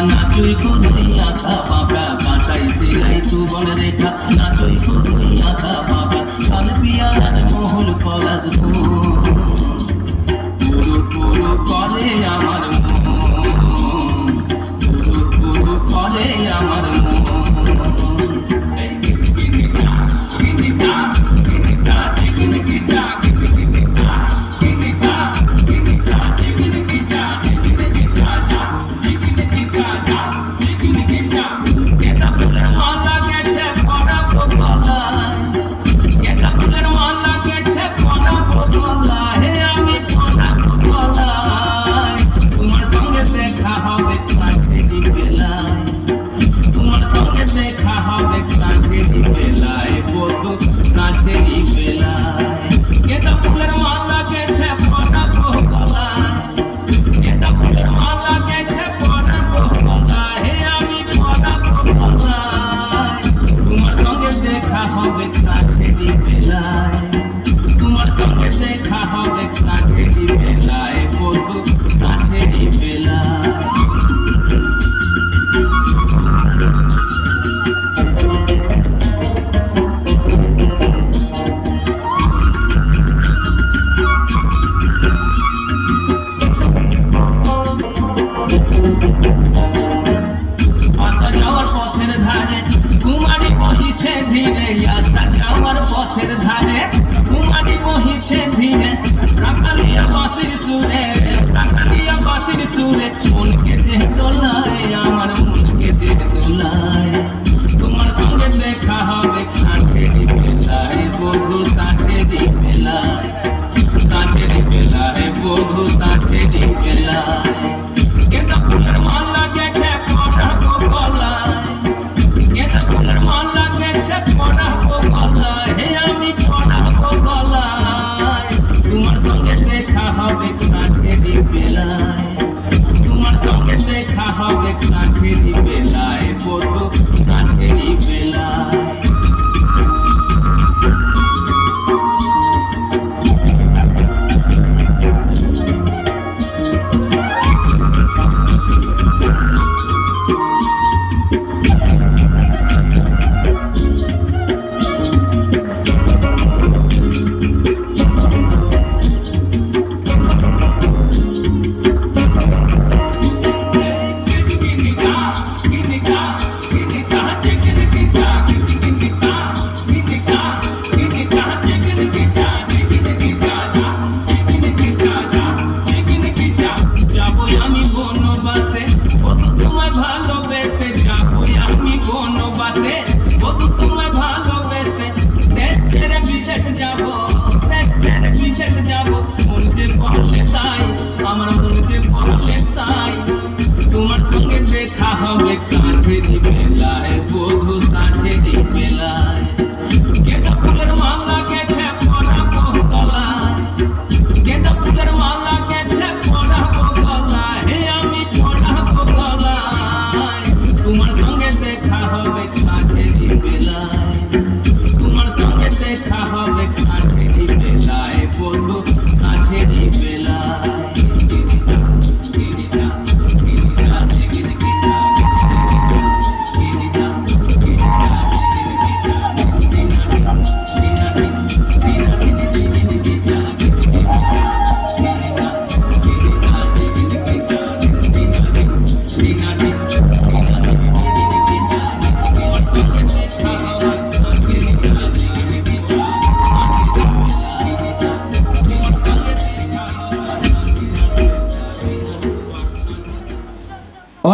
নাচই করই আঁকা বাঁকা কাঁসাই সেলাই সুবন রেখা নাচই করই আঁকা বাঁকা সালপিয়ার মহল পলাশ পুরো পুরো করে আমার মন পুরো পুরো করে আমার সাঁঝেরি বেলায় গেঁদা ফুলের মালা গেছে পরাবো গলায় গেঁদা ফুলের মালা গেছে পরাবো গলায় হে আমি পরাবো গলায় তোমার সঙ্গে দেখা হবে সাঁঝেরি বেলায় তোমার সঙ্গে দেখা হবে সাঁঝেরি বেলায় বধু সাঁঝেরি বেলায় ধীরে আসা যাওয়ার পথের ধারে কুমারী বহিছে ধীরে রাখালিয়া বাঁশির সুরে রাখালিয়া বাঁশির সুরে মনকে যে দোলায় আমার মনকে যে দোলায় তোমার সঙ্গে দেখা হবে সাঁঝেরি বেলায় বধু সাঁঝেরি বেলায় সাঁঝেরি বেলায় বধু সাঁঝেরি বেলায়